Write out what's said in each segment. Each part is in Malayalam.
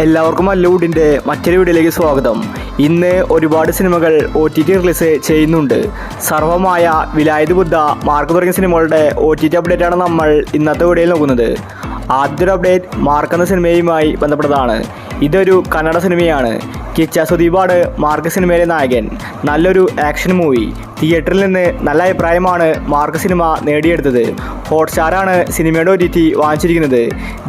എല്ലാവർക്കും മല്ലൂഡിൻ്റെ മറ്റൊരു വീഡിയോയിലേക്ക് സ്വാഗതം. ഇന്ന് ഒരുപാട് സിനിമകൾ OTT റിലീസ് ചെയ്യുന്നുണ്ട്. സർവമായ, വിലായത് ബുദ്ധ, മാർക്ക് തുടങ്ങിയ സിനിമകളുടെ OTT അപ്ഡേറ്റാണ് നമ്മൾ ഇന്നത്തെ വീഡിയോയിൽ നോക്കുന്നത്. ആദ്യൊരു അപ്ഡേറ്റ് മാർക്ക് എന്ന സിനിമയുമായി ബന്ധപ്പെട്ടതാണ്. ഇതൊരു കന്നഡ സിനിമയാണ്. കിച്ച സുദീപാണ് മാർക്ക് സിനിമയിലെ നായകൻ. നല്ലൊരു ആക്ഷൻ മൂവി. തിയേറ്ററിൽ നിന്ന് നല്ല അഭിപ്രായമാണ് മാർക്ക് സിനിമ നേടിയെടുത്തത്. ഹോട്ട്സ്റ്റാറാണ് സിനിമയുടെ OTT വാങ്ങിച്ചിരിക്കുന്നത്.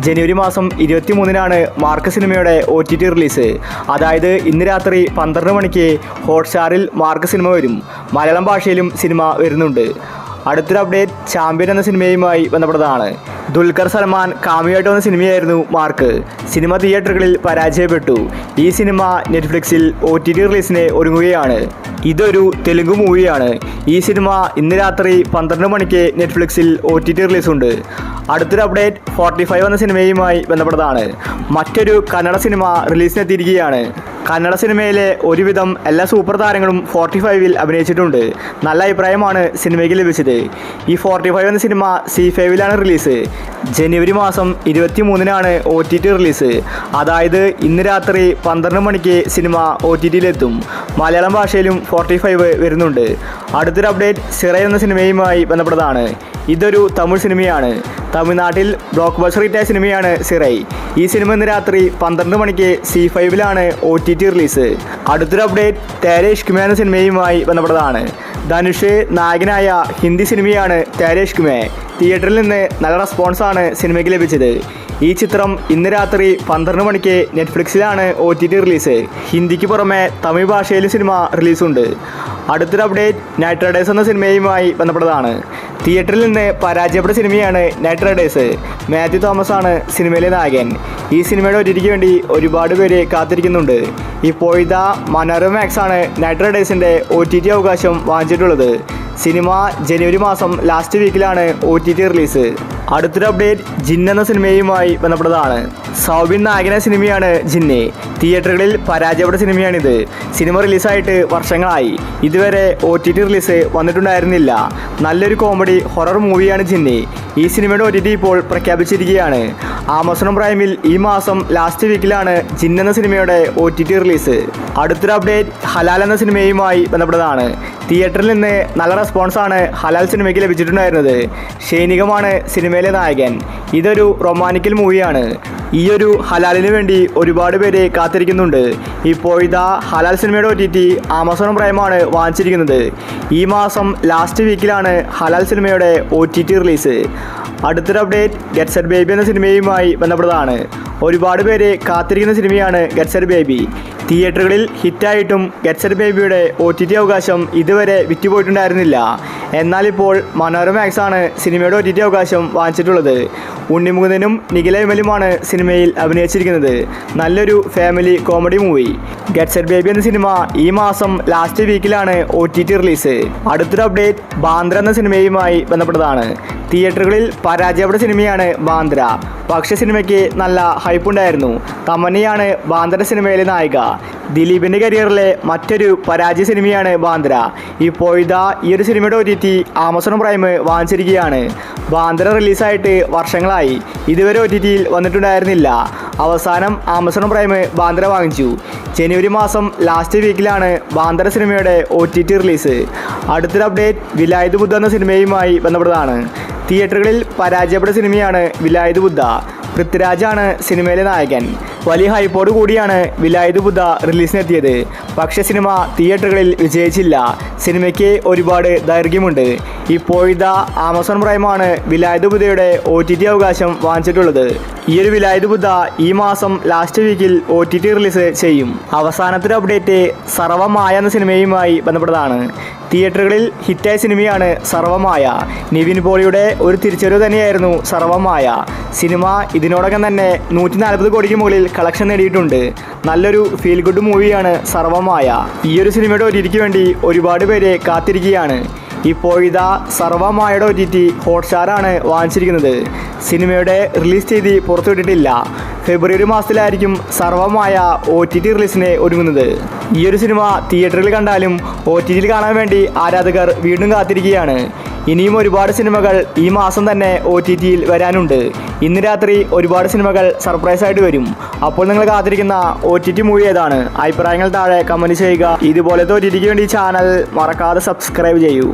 ജനുവരി മാസം 23-നാണ് മാർക്ക് സിനിമയുടെ OTT റിലീസ്. അതായത് ഇന്ന് രാത്രി 12 മണിക്ക് ഹോട്ട്സ്റ്റാറിൽ മാർക്ക് സിനിമ വരും. മലയാളം ഭാഷയിലും സിനിമ വരുന്നുണ്ട്. അടുത്തൊരു അപ്ഡേറ്റ് ചാമ്പ്യൻ എന്ന സിനിമയുമായി ബന്ധപ്പെട്ടതാണ്. ദുൽഖർ സൽമാൻ കാമിയായിട്ട് വന്ന സിനിമയായിരുന്നു മാർക്ക്. സിനിമ തിയേറ്ററുകളിൽ പരാജയപ്പെട്ടു. ഈ സിനിമ നെറ്റ്ഫ്ലിക്സിൽ OTT റിലീസിന് ഒരുങ്ങുകയാണ്. ഇതൊരു തെലുങ്ക് മൂവിയാണ്. ഈ സിനിമ ഇന്ന് രാത്രി 12 മണിക്ക് നെറ്റ്ഫ്ലിക്സിൽ OTT റിലീസുണ്ട്. അടുത്തൊരു അപ്ഡേറ്റ് 45 എന്ന സിനിമയുമായി ബന്ധപ്പെട്ടതാണ്. മറ്റൊരു കന്നഡ സിനിമ റിലീസിനെത്തിയിരിക്കുകയാണ്. കന്നഡ സിനിമയിലെ ഒരുവിധം എല്ലാ സൂപ്പർ താരങ്ങളും 45-ൽ അഭിനയിച്ചിട്ടുണ്ട്. നല്ല അഭിപ്രായമാണ് സിനിമയ്ക്ക് ലഭിച്ചത്. ഈ 45 എന്ന സിനിമ C5-ലാണ് റിലീസ്. ജനുവരി മാസം 23-നാണ് OTT റിലീസ്. അതായത് ഇന്ന് രാത്രി 12 മണിക്ക് സിനിമ OTTയിലെത്തും. മലയാളം ഭാഷയിലും 45 വരുന്നുണ്ട്. അടുത്തൊരു അപ്ഡേറ്റ് സിറൈ എന്ന സിനിമയുമായി ബന്ധപ്പെട്ടതാണ്. ഇതൊരു തമിഴ് സിനിമയാണ്. തമിഴ്നാട്ടിൽ ബ്ലോക്ക് ബസ്റ്റർ ഹിറ്റായ സിനിമയാണ് സിറൈ. ഈ സിനിമ ഇന്ന് രാത്രി 12 മണിക്ക് C5-ലാണ് OTT റിലീസ്. അടുത്തൊരു അപ്ഡേറ്റ് തേരെ ഇഷ്ക് മേ എന്ന സിനിമയുമായി ബന്ധപ്പെട്ടതാണ്. ധനുഷ് നായകനായ ഹിന്ദി സിനിമയാണ് തേരെ ഇഷ്ക് മേ. തിയേറ്ററിൽ നിന്ന് നല്ല റെസ്പോൺസാണ് സിനിമയ്ക്ക് ലഭിച്ചത്. ഈ ചിത്രം ഇന്ന് രാത്രി 12 മണിക്ക് നെറ്റ്ഫ്ലിക്സിലാണ് OTT റിലീസ്. ഹിന്ദിക്ക് പുറമെ തമിഴ് ഭാഷയിൽ സിനിമ റിലീസുണ്ട്. അടുത്തൊരു അപ്ഡേറ്റ് നൈറ്റ് റൈഡേഴ്സ് എന്ന സിനിമയുമായി ബന്ധപ്പെട്ടതാണ്. തിയേറ്ററിൽ നിന്ന് പരാജയപ്പെട്ട സിനിമയാണ് നൈറ്റ് റൈഡേഴ്സ്. മാത്യു തോമസ് ആണ് സിനിമയിലെ നായകൻ. ഈ സിനിമയുടെ OTTക്ക് വേണ്ടി ഒരുപാട് പേര് കാത്തിരിക്കുന്നുണ്ട്. ഇപ്പോഴത്തെ മനോരമ മാക്സ് ആണ് നൈറ്റ് റൈഡേഴ്സിൻ്റെ OTT അവകാശം വാങ്ങിച്ചിട്ടുള്ളത്. സിനിമ ജനുവരി മാസം ലാസ്റ്റ് വീക്കിലാണ് OTT റിലീസ്. അടുത്തൊരു അപ്ഡേറ്റ് ജിൻ എന്ന സിനിമയുമായി ബന്ധപ്പെട്ടതാണ്. സൗബിൻ നായകന സിനിമയാണ് ജിന്ന്. തിയേറ്ററുകളിൽ പരാജയപ്പെട്ട സിനിമയാണിത്. സിനിമ റിലീസായിട്ട് വർഷങ്ങളായി. ഇതുവരെ OTT റിലീസ് വന്നിട്ടുണ്ടായിരുന്നില്ല. നല്ലൊരു കോമഡി ഹൊറർ മൂവിയാണ് ജിന്ന്. ഈ സിനിമയുടെ OTT ഇപ്പോൾ പ്രഖ്യാപിച്ചിരിക്കുകയാണ്. ആമസോൺ പ്രൈമിൽ ഈ മാസം ലാസ്റ്റ് വീക്കിലാണ് ജിൻ എന്ന സിനിമയുടെ OTT റിലീസ്. അടുത്തൊരു അപ്ഡേറ്റ് ഹലാൽ എന്ന സിനിമയുമായി ബന്ധപ്പെട്ടതാണ്. തിയേറ്ററിൽ നിന്ന് നല്ല റെസ്പോൺസാണ് ഹലാൽ സിനിമയ്ക്ക് ലഭിച്ചിട്ടുണ്ടായിരുന്നത്. ഷൈനികമാണ് സിനിമയിലെ നായകൻ. ഇതൊരു റൊമാൻറ്റിക്കൽ മൂവിയാണ്. ഈ ഒരു ഹലാലിന് വേണ്ടി ഒരുപാട് പേര് കാത്തിരിക്കുന്നുണ്ട്. ഇപ്പോഴത്തെ ഹലാൽ സിനിമയുടെ OTT ആമസോൺ പ്രൈമാണ് വാങ്ങിച്ചിരിക്കുന്നത്. ഈ മാസം ലാസ്റ്റ് വീക്കിലാണ് ഹലാൽ സിനിമയുടെ OTT റിലീസ്. അടുത്തൊരു അപ്ഡേറ്റ് ഗെറ്റ് സെറ്റ് ബേബി എന്ന സിനിമയുമായി ബന്ധപ്പെട്ടതാണ്. ഒരുപാട് പേര് കാത്തിരിക്കുന്ന സിനിമയാണ് ഗെറ്റ് സെറ്റ് ബേബി. തിയേറ്ററുകളിൽ ഹിറ്റായിട്ടും ഗെറ്റ് സെറ്റ് ബേബിയുടെ OTT അവകാശം ഇതുവരെ വിറ്റുപോയിട്ടുണ്ടായിരുന്നില്ല. എന്നാൽ ഇപ്പോൾ മനോരമ മാക്സ് ആണ് സിനിമയുടെ OTT അവകാശം വാങ്ങിച്ചിട്ടുള്ളത്. ഉണ്ണിമുകുന്ദനും നിഖില വിമലുമാണ് സിനിമയിൽ അഭിനയിച്ചിരിക്കുന്നത്. നല്ലൊരു family comedy movie. Get set baby എന്ന സിനിമ ഈ മാസം ലാസ്റ്റ് വീക്കിലാണ് OTT റിലീസ്. അടുത്തൊരു അപ്ഡേറ്റ് ബാന്ദ്ര എന്ന സിനിമയുമായി ബന്ധപ്പെട്ടതാണ്. തിയേറ്ററുകളിൽ പരാജയപ്പെട്ട സിനിമയാണ് ബാന്ദ്ര. പക്ഷേ സിനിമയ്ക്ക് നല്ല ഹൈപ്പുണ്ടായിരുന്നു. തമന്നയാണ് ബാന്ദ്ര സിനിമയിലെ നായിക. ദിലീപിൻ്റെ കരിയറിലെ മറ്റൊരു പരാജയ സിനിമയാണ് ബാന്ദ്ര. ഇപ്പോഴത്തെ ഈ ഒരു സിനിമയുടെ OTT ആമസോൺ പ്രൈം വാങ്ങിച്ചിരിക്കുകയാണ്. ബാന്ദ്ര റിലീസായിട്ട് വർഷങ്ങളായി. ഇതുവരെ OTTയിൽ വന്നിട്ടുണ്ടായിരുന്നില്ല. അവസാനം ആമസോൺ പ്രൈം ബാന്ദ്ര വാങ്ങിച്ചു. ജനുവരി മാസം ലാസ്റ്റ് വീക്കിലാണ് ബാന്ദ്ര സിനിമയുടെ OTT റിലീസ്. അടുത്തൊരു അപ്ഡേറ്റ് വിലായത് ബുദ്ധ എന്ന സിനിമയുമായി ബന്ധപ്പെട്ടതാണ്. തിയേറ്ററുകളിൽ പരാജയപ്പെട്ട സിനിമയാണ് വിലായത് ബുദ്ധ. പൃഥ്വിരാജാണ് സിനിമയിലെ നായകൻ. വലിയ ഹൈപ്പോട് കൂടിയാണ് വിലായത് ബുദ്ധ റിലീസിനെത്തിയത്. പക്ഷേ സിനിമ തിയേറ്ററുകളിൽ വിജയിച്ചില്ല. സിനിമയ്ക്ക് ഒരുപാട് ദൈർഘ്യമുണ്ട്. ഇപ്പോഴത്തെ ആമസോൺ പ്രൈമാണ് വിലായത് ബുദ്ധയുടെ OTT അവകാശം വാങ്ങിച്ചിട്ടുള്ളത്. ഈ ഒരു വിലായത് ബുദ്ധ ഈ മാസം ലാസ്റ്റ് വീക്കിൽ OTT റിലീസ് ചെയ്യും. അവസാനത്തെ അപ്ഡേറ്റ് സർവമായ എന്ന സിനിമയുമായി ബന്ധപ്പെട്ടതാണ്. തിയേറ്ററുകളിൽ ഹിറ്റായ സിനിമയാണ് സർവമായ. നിവിൻ പോളിയുടെ ഒരു തിരിച്ചുവരവ് തന്നെയായിരുന്നു സർവമായ. സിനിമ ഇതിനോടകം തന്നെ 140 കോടിക്ക് മുകളിൽ കളക്ഷൻ നേടിയിട്ടുണ്ട്. നല്ലൊരു ഫീൽ ഗുഡ് മൂവിയാണ് സർവമായ. ഈ ഒരു സിനിമയുടെ OTTക്ക് വേണ്ടി ഒരുപാട് പേര് കാത്തിരിക്കുകയാണ്. ഇപ്പോഴത്തെ സർവമായയുടെ OTT ഹോട്ട്സ്റ്റാറാണ് വാങ്ങിച്ചിരിക്കുന്നത്. സിനിമയുടെ റിലീസ് തീയതി പുറത്തുവിട്ടിട്ടില്ല. ഫെബ്രുവരി മാസത്തിലായിരിക്കും സർവമായ OTT റിലീസിന് ഒരുങ്ങുന്നത്. ഈ ഒരു സിനിമ തിയേറ്ററിൽ കണ്ടാലും OTTയിൽ കാണാൻ വേണ്ടി ആരാധകർ വീണ്ടും കാത്തിരിക്കുകയാണ്. ഇനിയും ഒരുപാട് സിനിമകൾ ഈ മാസം തന്നെ OTTയിൽ വരാനുണ്ട്. ഇന്ന് രാത്രി ഒരുപാട് സിനിമകൾ സർപ്രൈസായിട്ട് വരും. അപ്പോൾ നിങ്ങൾ കാത്തിരിക്കുന്ന OTT മൂവി ഏതാണ്? അഭിപ്രായങ്ങൾ താഴെ കമൻറ്റ് ചെയ്യുക. ഇതുപോലത്തെ OTTക്ക് വേണ്ടി ചാനൽ മറക്കാതെ സബ്സ്ക്രൈബ് ചെയ്യൂ.